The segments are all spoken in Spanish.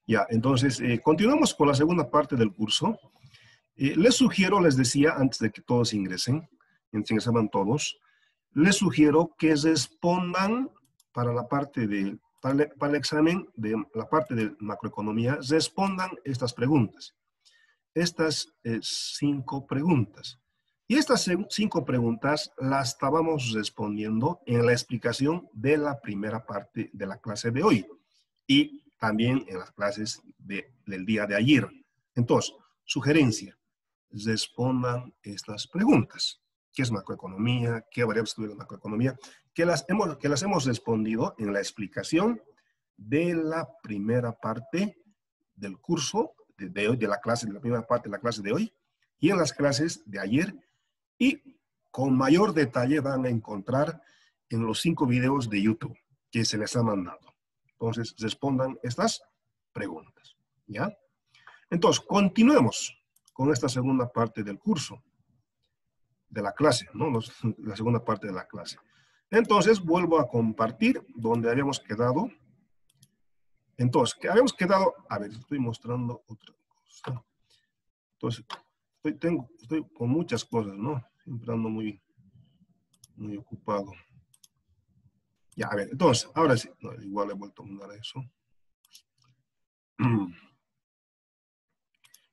Ya, entonces, continuamos con la segunda parte del curso. Les sugiero, les decía, antes de que todos ingresaban todos, les sugiero que respondan para la parte para el examen de la parte de macroeconomía, respondan estas preguntas. Estas 5 preguntas. Y estas 5 preguntas las estábamos respondiendo en la explicación de la primera parte de la clase de hoy y también en las clases del día de ayer. Entonces, sugerencia, respondan estas preguntas. ¿Qué es macroeconomía? ¿Qué variables estudia la macroeconomía? Que las hemos respondido en la explicación de la primera parte del curso de hoy, de la primera parte de la clase de hoy, y en las clases de ayer, y con mayor detalle van a encontrar en los 5 videos de YouTube que se les ha mandado. Entonces, respondan estas preguntas, ¿ya? Entonces, continuemos con esta segunda parte del curso, de la clase, ¿no? La segunda parte de la clase. Entonces, vuelvo a compartir donde habíamos quedado. Entonces, que habíamos quedado, a ver, estoy mostrando otra cosa. Entonces, estoy con muchas cosas, ¿no? Siempre ando muy ocupado. Ya, a ver, entonces, ahora sí, no, igual he vuelto a mandar eso.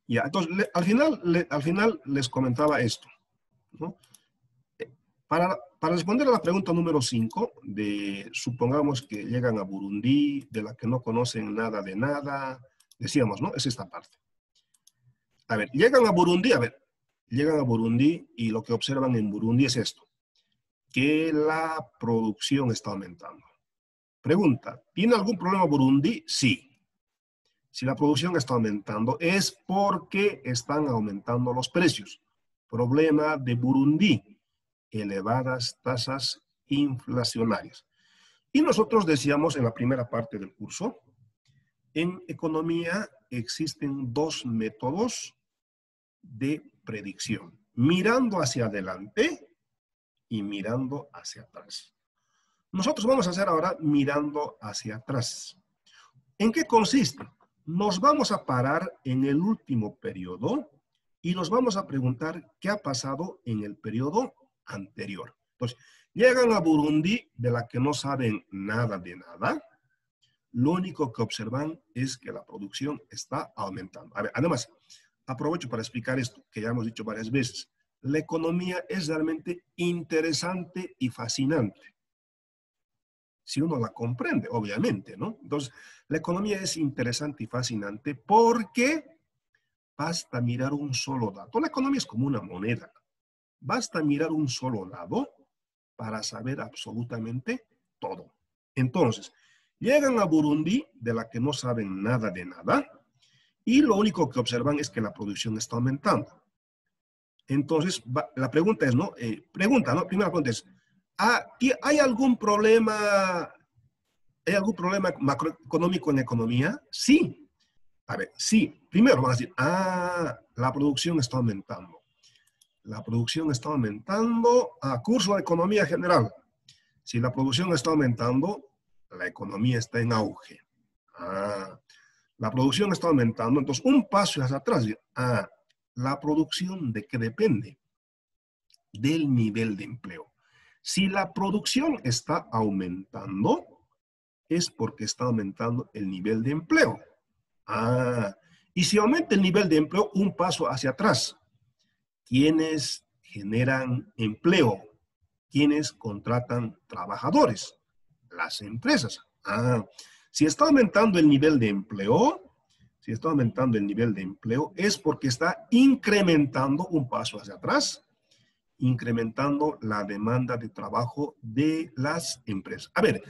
Ya, entonces, al final les comentaba esto, ¿no? Para responder a la pregunta número 5, supongamos que llegan a Burundi, de la que no conocen nada de nada, decíamos, ¿no? Es esta parte. A ver, llegan a Burundi y lo que observan en Burundi es esto, que la producción está aumentando. Pregunta, ¿tiene algún problema Burundi? Sí. Si la producción está aumentando es porque están aumentando los precios. Problema de Burundi, elevadas tasas inflacionarias. Y nosotros decíamos en la primera parte del curso, en economía existen 2 métodos de predicción, mirando hacia adelante y mirando hacia atrás. Nosotros vamos a hacer ahora mirando hacia atrás. ¿En qué consiste? Nos vamos a parar en el último periodo y nos vamos a preguntar qué ha pasado en el periodo anterior. Entonces, llegan a Burundi, de la que no saben nada de nada. Lo único que observan es que la producción está aumentando. A ver, además, aprovecho para explicar esto, que ya hemos dicho varias veces. La economía es realmente interesante y fascinante. Si uno la comprende, obviamente, ¿no? Entonces, la economía es interesante y fascinante porque basta mirar un solo dato. La economía es como una moneda. Basta mirar un solo lado para saber absolutamente todo. Entonces, llegan a Burundi, de la que no saben nada de nada, y lo único que observan es que la producción está aumentando. Entonces, la pregunta es, ¿no? Primera pregunta es, ¿hay algún problema macroeconómico en la economía? Sí. A ver, sí. Primero van a decir, la producción está aumentando. La producción está aumentando a curso de economía general. Si la producción está aumentando, la economía está en auge. La producción está aumentando, entonces un paso hacia atrás. ¿La producción de qué depende? Del nivel de empleo. Si la producción está aumentando, es porque está aumentando el nivel de empleo. Y si aumenta el nivel de empleo, un paso hacia atrás. ¿Quiénes generan empleo? ¿Quiénes contratan trabajadores? Las empresas. Si está aumentando el nivel de empleo, es porque está incrementando un paso hacia atrás, incrementando la demanda de trabajo de las empresas. A ver,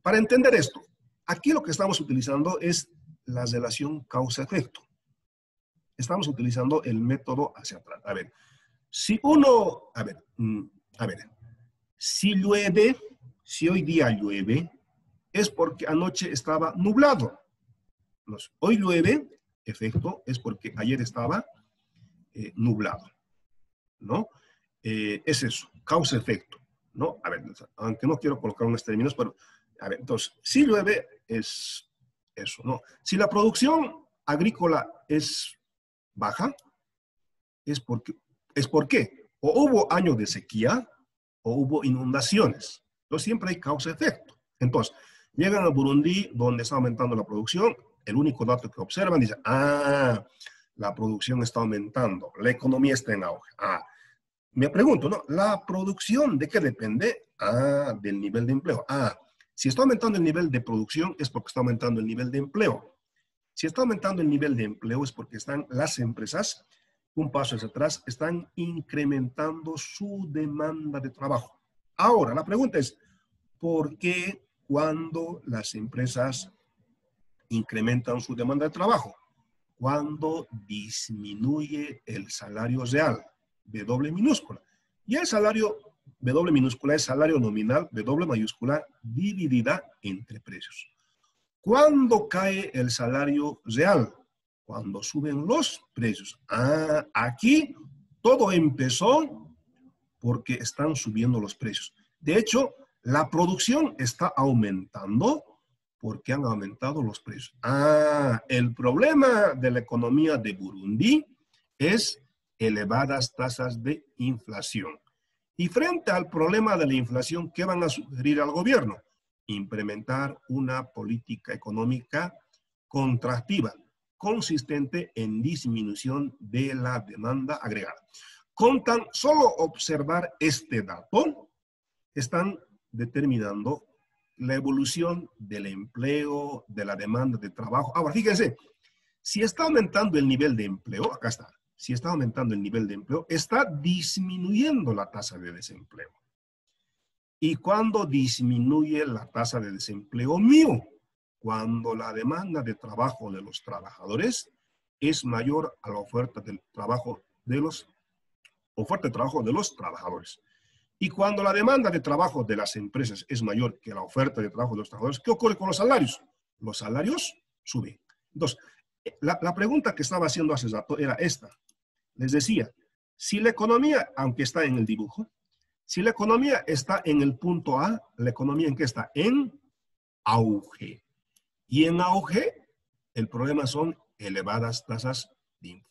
para entender esto, aquí lo que estamos utilizando es la relación causa-efecto. Estamos utilizando el método hacia atrás. A ver, si llueve, si hoy día llueve, es porque anoche estaba nublado. Hoy llueve, efecto, es porque ayer estaba nublado, ¿no? Es eso, causa-efecto, ¿no? A ver, aunque no quiero colocar unos términos, pero, a ver, entonces, si llueve es eso, ¿no? Si la producción agrícola es baja, es porque o hubo años de sequía o hubo inundaciones. Entonces siempre hay causa-efecto. Entonces, llegan a Burundi, donde está aumentando la producción, el único dato que observan dice, la producción está aumentando, la economía está en auge. Me pregunto, ¿no? ¿La producción de qué depende? Del nivel de empleo. Si está aumentando el nivel de producción es porque está aumentando el nivel de empleo. Si está aumentando el nivel de empleo es porque están las empresas, un paso hacia atrás, están incrementando su demanda de trabajo. Ahora, la pregunta es, ¿por qué cuando las empresas incrementan su demanda de trabajo? Cuando disminuye el salario real, W minúscula. Y el salario W minúscula es salario nominal, W mayúscula, dividida entre precios. ¿Cuándo cae el salario real? Cuando suben los precios. Aquí todo empezó porque están subiendo los precios. De hecho, la producción está aumentando porque han aumentado los precios. El problema de la economía de Burundi es elevadas tasas de inflación. Y frente al problema de la inflación, ¿qué van a sugerir al gobierno? Implementar una política económica contractiva, consistente en disminución de la demanda agregada. Con tan solo observar este dato, están determinando la evolución del empleo, de la demanda de trabajo. Ahora, fíjense, si está aumentando el nivel de empleo, acá está, si está aumentando el nivel de empleo, está disminuyendo la tasa de desempleo. Y cuando disminuye la tasa de desempleo mío, cuando la demanda de trabajo de los trabajadores es mayor a la oferta de trabajo de los trabajadores. Y cuando la demanda de trabajo de las empresas es mayor que la oferta de trabajo de los trabajadores, ¿qué ocurre con los salarios? Los salarios suben. Entonces, la pregunta que estaba haciendo hace rato era esta. Les decía, si la economía, aunque está en el dibujo, si la economía está en el punto A, ¿la economía en qué está? En auge. Y en auge, el problema son elevadas tasas de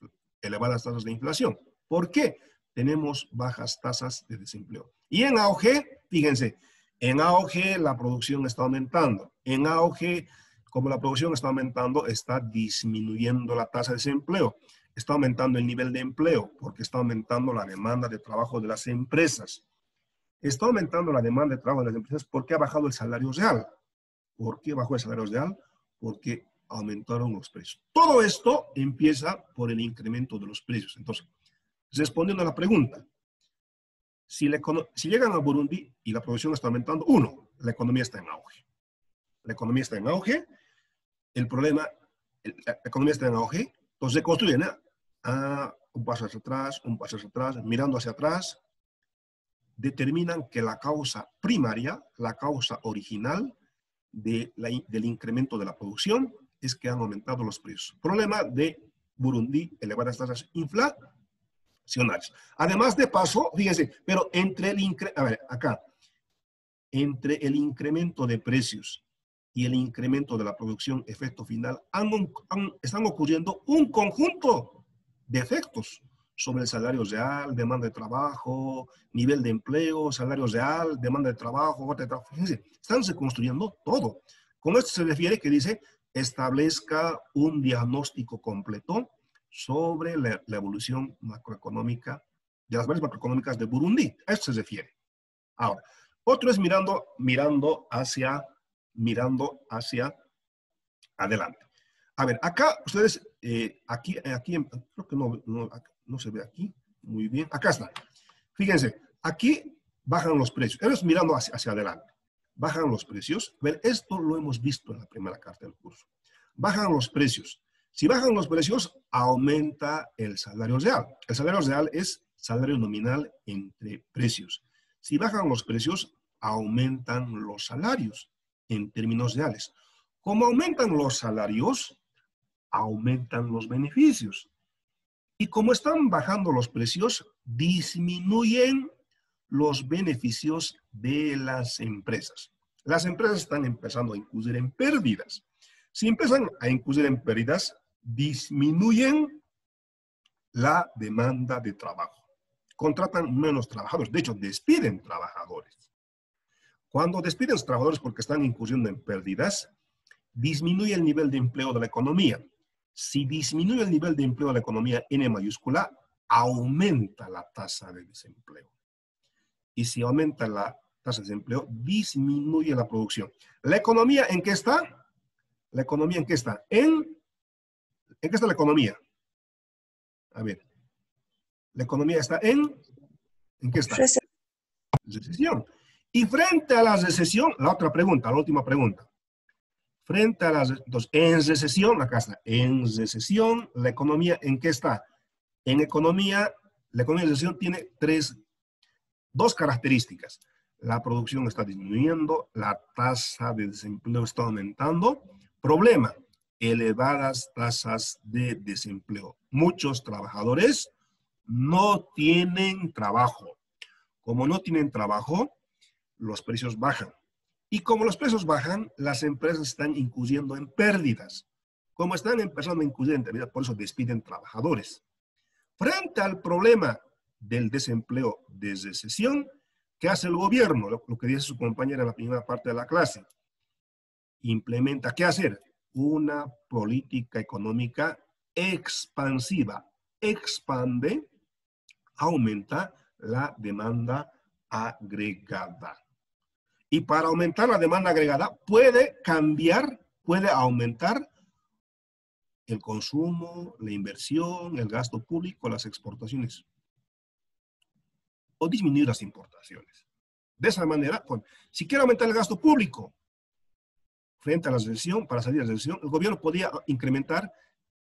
inflación. ¿Por qué? Tenemos bajas tasas de desempleo. Y en auge, fíjense, en auge la producción está aumentando. En auge, como la producción está aumentando, está disminuyendo la tasa de desempleo. Está aumentando el nivel de empleo porque está aumentando la demanda de trabajo de las empresas. Está aumentando la demanda de trabajo de las empresas porque ha bajado el salario real. ¿Por qué bajó el salario real? Porque aumentaron los precios. Todo esto empieza por el incremento de los precios. Entonces, respondiendo a la pregunta, si llegan a Burundi y la producción está aumentando, la economía está en auge. La economía está en auge, el problema, la economía está en auge, entonces se construyen un paso hacia atrás, mirando hacia atrás, determinan que la causa primaria, la causa original del incremento de la producción es que han aumentado los precios. Problema de Burundi, elevadas tasas inflacionarias. Además de paso, fíjense, pero entre el incremento de precios y el incremento de la producción, efecto final, están ocurriendo un conjunto de efectos sobre el salario real, demanda de trabajo, nivel de empleo, salario real, demanda de trabajo, fíjense, están construyendo todo. Con esto se refiere que dice, establezca un diagnóstico completo sobre la evolución macroeconómica de las varias macroeconómicas de Burundi. A esto se refiere. Ahora, otro es mirando hacia adelante. A ver, acá ustedes, aquí creo que no se ve aquí muy bien. Acá está. Fíjense, aquí bajan los precios. Ellos mirando hacia adelante. Bajan los precios. A ver, esto lo hemos visto en la primera carta del curso. Bajan los precios. Si bajan los precios, aumenta el salario real. El salario real es salario nominal entre precios. Si bajan los precios, aumentan los salarios en términos reales. Como aumentan los salarios, aumentan los beneficios. Y como están bajando los precios, disminuyen los beneficios de las empresas. Las empresas están empezando a incurrir en pérdidas. Si empiezan a incurrir en pérdidas, disminuyen la demanda de trabajo. Contratan menos trabajadores. De hecho, despiden trabajadores. Cuando despiden trabajadores porque están incurriendo en pérdidas, disminuye el nivel de empleo de la economía. Si disminuye el nivel de empleo de la economía, N mayúscula, aumenta la tasa de desempleo. Y si aumenta la tasa de desempleo, disminuye la producción. ¿La economía en qué está? ¿La economía en qué está? ¿En qué está la economía? A ver. La economía está ¿en qué está? Recesión. Y frente a la recesión, la otra pregunta, la última pregunta. Frente a las, entonces, en recesión, acá está, en recesión, la economía, ¿en qué está? En economía, la economía de recesión tiene dos características. La producción está disminuyendo, la tasa de desempleo está aumentando. Problema, elevadas tasas de desempleo. Muchos trabajadores no tienen trabajo. Como no tienen trabajo, los precios bajan. Y como los precios bajan, las empresas están incurriendo en pérdidas. Como están empezando a incurrir en pérdidas, por eso despiden trabajadores. Frente al problema del desempleo de recesión, ¿qué hace el gobierno? Lo que dice su compañera en la primera parte de la clase. Implementa, ¿qué hacer? Una política económica expansiva. Expande, aumenta la demanda agregada. Y para aumentar la demanda agregada puede cambiar, puede aumentar el consumo, la inversión, el gasto público, las exportaciones. O disminuir las importaciones. De esa manera, si quiere aumentar el gasto público frente a la recesión, para salir de la recesión, el gobierno podría incrementar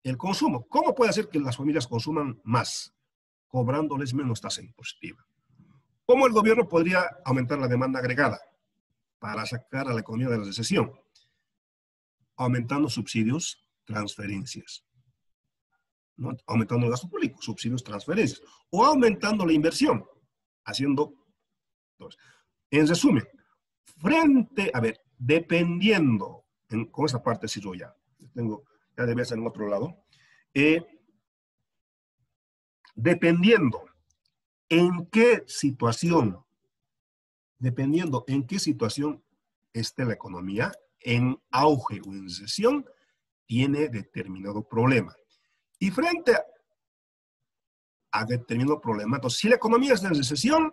el consumo. ¿Cómo puede hacer que las familias consuman más? Cobrándoles menos tasa impositiva. ¿Cómo el gobierno podría aumentar la demanda agregada para sacar a la economía de la recesión? Aumentando subsidios, transferencias. ¿No? Aumentando el gasto público, subsidios, transferencias. O aumentando la inversión, haciendo... Entonces, en resumen, dependiendo, con esa parte sí yo ya debe ser en otro lado, dependiendo en qué situación esté la economía, en auge o en recesión, tiene determinado problema. Y frente a determinado problema, entonces, si la economía está en recesión,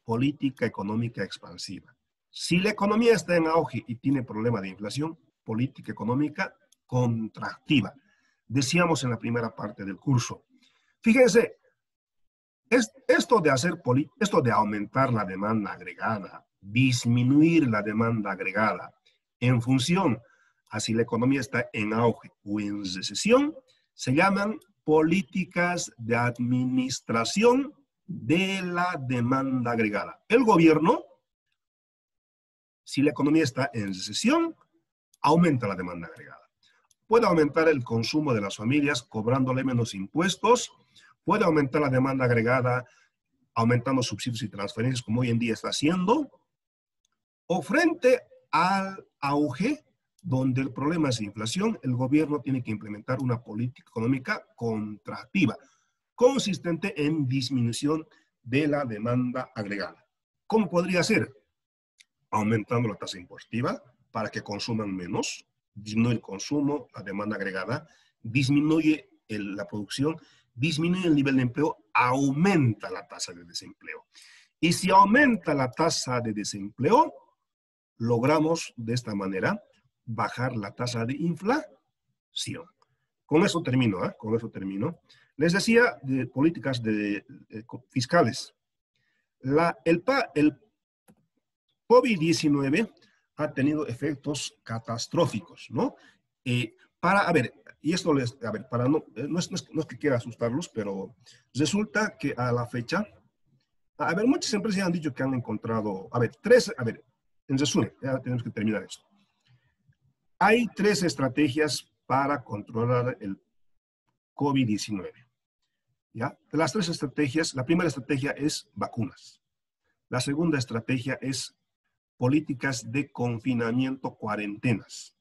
política económica expansiva. Si la economía está en auge y tiene problema de inflación, política económica contractiva. Decíamos en la primera parte del curso. Fíjense, esto de aumentar la demanda agregada, disminuir la demanda agregada en función a si la economía está en auge o en recesión, se llaman políticas de administración de la demanda agregada. El gobierno, si la economía está en recesión, aumenta la demanda agregada. Puede aumentar el consumo de las familias cobrándole menos impuestos, puede aumentar la demanda agregada aumentando subsidios y transferencias como hoy en día está haciendo, o frente al auge donde el problema es inflación, el gobierno tiene que implementar una política económica contractiva, consistente en disminución de la demanda agregada. ¿Cómo podría ser? Aumentando la tasa impositiva para que consuman menos, disminuye el consumo, la demanda agregada, disminuye la producción, disminuye el nivel de empleo, aumenta la tasa de desempleo. Y si aumenta la tasa de desempleo, logramos de esta manera bajar la tasa de inflación. Con eso termino, ¿eh? Con eso termino. Les decía de políticas fiscales. El COVID-19 ha tenido efectos catastróficos, ¿no? Y esto no es que quiera asustarlos, pero resulta que a la fecha, muchas empresas han dicho que han encontrado, en resumen, ya tenemos que terminar esto. Hay 3 estrategias para controlar el COVID-19. ¿Ya? De las 3 estrategias, la primera estrategia es vacunas. La segunda estrategia es políticas de confinamiento, cuarentenas.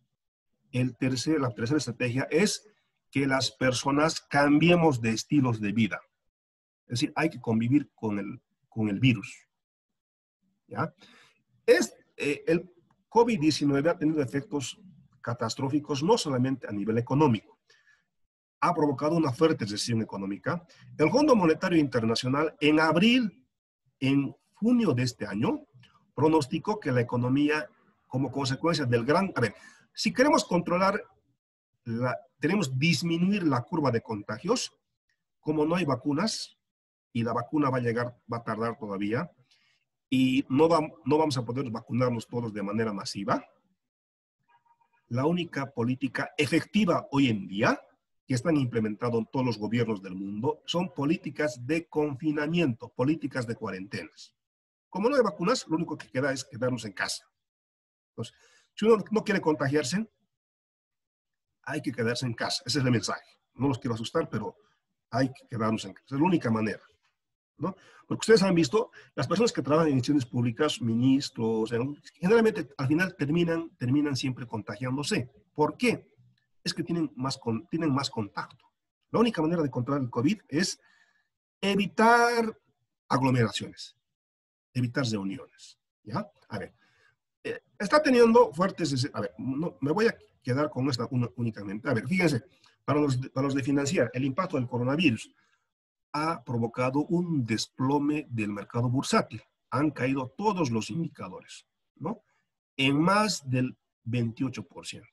la tercera estrategia es que las personas cambiemos de estilos de vida. Es decir, hay que convivir con el virus. ¿Ya? El COVID-19 ha tenido efectos catastróficos no solamente a nivel económico, ha provocado una fuerte recesión económica. El Fondo Monetario Internacional en junio de este año, pronosticó que la economía, como consecuencia del gran... A ver, si queremos controlar, tenemos disminuir la curva de contagios, como no hay vacunas, y la vacuna va a llegar, va a tardar todavía, y no vamos a poder vacunarnos todos de manera masiva. La única política efectiva hoy en día que están implementando en todos los gobiernos del mundo son políticas de confinamiento, políticas de cuarentenas. Como no hay vacunas, lo único que queda es quedarnos en casa. Entonces, si uno no quiere contagiarse, hay que quedarse en casa. Ese es el mensaje. No los quiero asustar, pero hay que quedarnos en casa. Es la única manera, ¿no? Porque ustedes han visto, las personas que trabajan en instituciones públicas, ministros, generalmente al final terminan siempre contagiándose. ¿Por qué? Es que tienen más contacto. La única manera de controlar el COVID es evitar aglomeraciones, evitar reuniones, ¿ya? A ver, está teniendo fuertes... A ver, no, me voy a quedar con esta únicamente. A ver, fíjense, para los de financiar, el impacto del coronavirus ha provocado un desplome del mercado bursátil. Han caído todos los indicadores, ¿no? En más del 28%.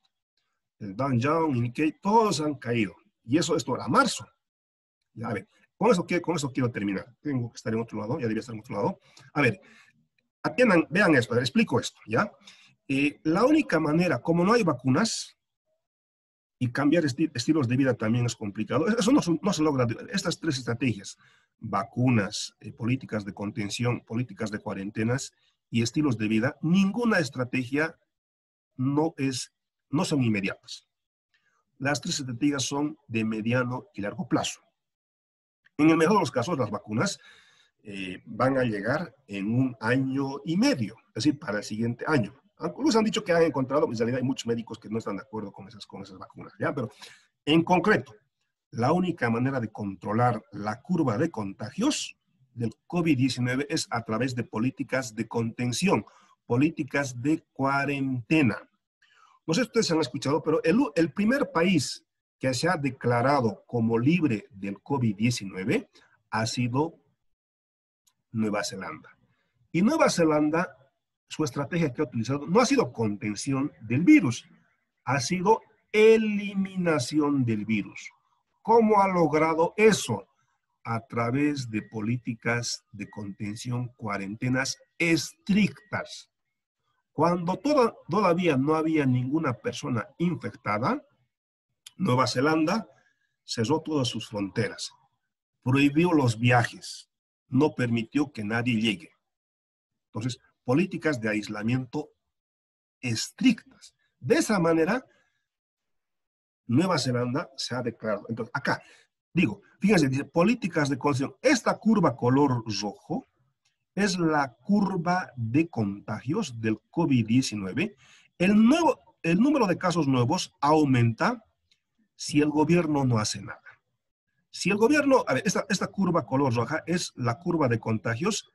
El Dow Jones, el Nikkei, todos han caído. Y esto era marzo. Ya, a ver, con eso quiero terminar. Tengo que estar en otro lado, ya debía estar en otro lado. A ver, vean esto, a ver, explico esto, ¿ya? La única manera, como no hay vacunas, y cambiar estilos de vida también es complicado. Eso no se logra. Estas tres estrategias, vacunas, políticas de contención, políticas de cuarentenas y estilos de vida, ninguna estrategia no son inmediatas. Las tres estrategias son de mediano y largo plazo. En el mejor de los casos, las vacunas van a llegar en 1 año y medio, es decir, para el siguiente año. Algunos han dicho que han encontrado, en realidad hay muchos médicos que no están de acuerdo con esas vacunas, ¿ya? Pero en concreto, la única manera de controlar la curva de contagios del COVID-19 es a través de políticas de contención, políticas de cuarentena. No sé si ustedes han escuchado, pero el primer país que se ha declarado como libre del COVID-19 ha sido Nueva Zelanda. Y Nueva Zelanda, su estrategia que ha utilizado no ha sido contención del virus, ha sido eliminación del virus. ¿Cómo ha logrado eso? A través de políticas de contención, cuarentenas estrictas. Cuando todavía no había ninguna persona infectada, Nueva Zelanda cerró todas sus fronteras, prohibió los viajes, no permitió que nadie llegue. Entonces, políticas de aislamiento estrictas. De esa manera, Nueva Zelanda se ha declarado. Entonces, acá, fíjense, dice políticas de contención. Esta curva color rojo es la curva de contagios del COVID-19. El número de casos nuevos aumenta si el gobierno no hace nada. Si el gobierno, a ver, esta curva color roja es la curva de contagios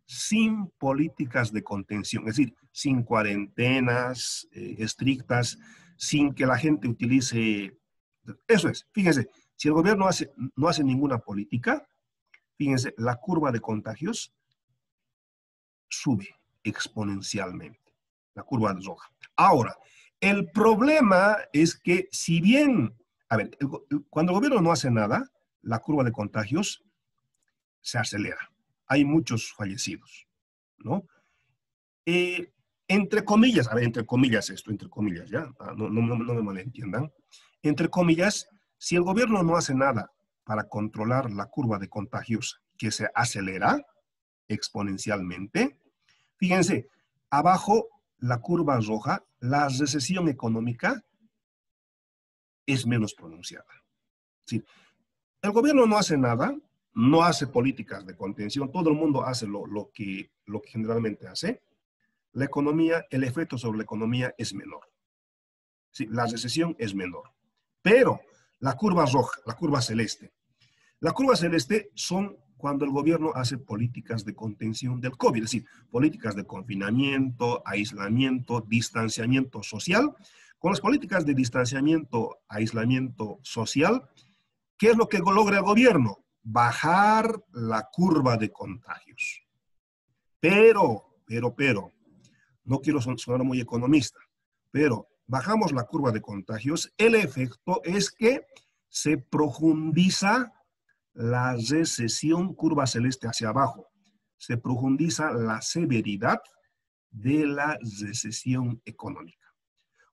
sin políticas de contención, es decir, sin cuarentenas estrictas, sin que la gente utilice... Eso es, fíjense, si el gobierno no hace ninguna política, fíjense, la curva de contagios sube exponencialmente, la curva roja. Ahora, el problema es que si bien, a ver, cuando el gobierno no hace nada, la curva de contagios se acelera. Hay muchos fallecidos, ¿no? Entre comillas, a ver, entre comillas, ¿ya? No me malentiendan. Entre comillas, si el gobierno no hace nada para controlar la curva de contagios que se acelera exponencialmente, fíjense, abajo la curva roja, la recesión económica es menos pronunciada. Sí. El gobierno no hace nada, no hace políticas de contención, todo el mundo hace lo que generalmente hace. La economía, el efecto sobre la economía es menor. Sí, la recesión es menor. Pero la curva roja, la curva celeste. La curva celeste son cuando el gobierno hace políticas de contención del COVID, es decir, políticas de confinamiento, aislamiento, distanciamiento social. Con las políticas de distanciamiento, aislamiento social, ¿qué es lo que logra el gobierno? Bajar la curva de contagios. Pero, no quiero sonar muy economista, pero bajamos la curva de contagios, el efecto es que se profundiza la recesión, curva celeste hacia abajo, se profundiza la severidad de la recesión económica.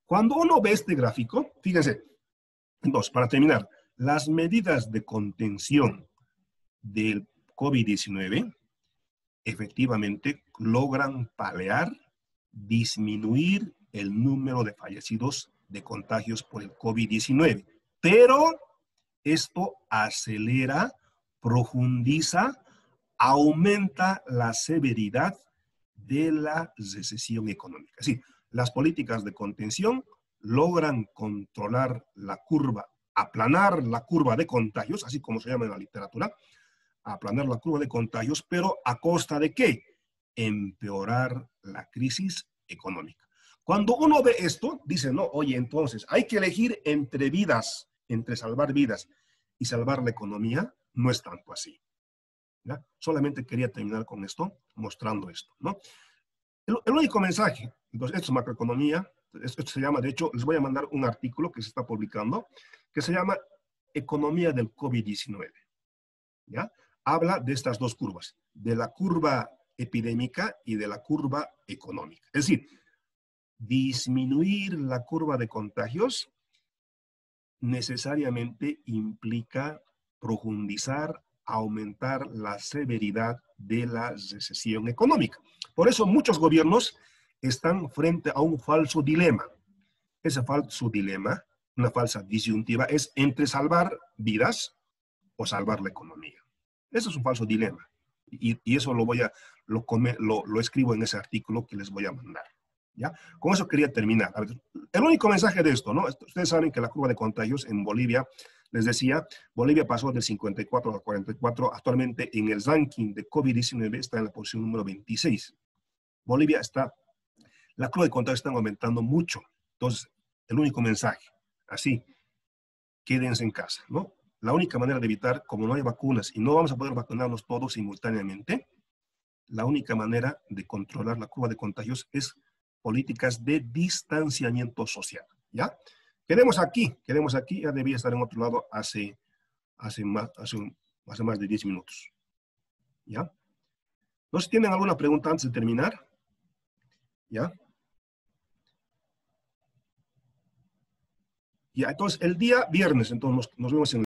Cuando uno ve este gráfico, fíjense, entonces, para terminar, las medidas de contención del COVID-19 efectivamente logran paliar, disminuir el número de fallecidos de contagios por el COVID-19. Pero esto acelera, profundiza, aumenta la severidad de la recesión económica. Es decir, las políticas de contención logran controlar la curva, aplanar la curva de contagios, así como se llama en la literatura, aplanar la curva de contagios, pero ¿a costa de qué? Empeorar la crisis económica. Cuando uno ve esto, dice, no, oye, entonces hay que elegir entre vidas, entre salvar vidas y salvar la economía. No es tanto así. ¿Ya? Solamente quería terminar con esto, mostrando esto, ¿no? El único mensaje, entonces, esto es macroeconomía, esto se llama, de hecho, les voy a mandar un artículo que se está publicando, que se llama Economía del COVID-19, ¿ya? Habla de estas dos curvas, de la curva epidémica y de la curva económica. Es decir, disminuir la curva de contagios necesariamente implica profundizar, aumentar la severidad de la recesión económica. Por eso muchos gobiernos están frente a un falso dilema. Ese falso dilema, una falsa disyuntiva, es entre salvar vidas o salvar la economía. Eso es un falso dilema. Y eso lo escribo en ese artículo que les voy a mandar. ¿Ya? Con eso quería terminar. A ver, el único mensaje de esto, ¿no? Ustedes saben que la curva de contagios en Bolivia, les decía, Bolivia pasó del 54 al 44, actualmente en el ranking de COVID-19 está en la posición número 26. Bolivia está, la curva de contagios está aumentando mucho. Entonces, el único mensaje, así, quédense en casa, ¿no? La única manera de evitar, como no hay vacunas y no vamos a poder vacunarnos todos simultáneamente, la única manera de controlar la curva de contagios es políticas de distanciamiento social, ¿ya? Quedemos aquí, ya debía estar en otro lado hace más de 10 minutos, ¿ya? No sé si tienen alguna pregunta antes de terminar, ¿ya? Ya, entonces el día viernes, entonces nos vemos en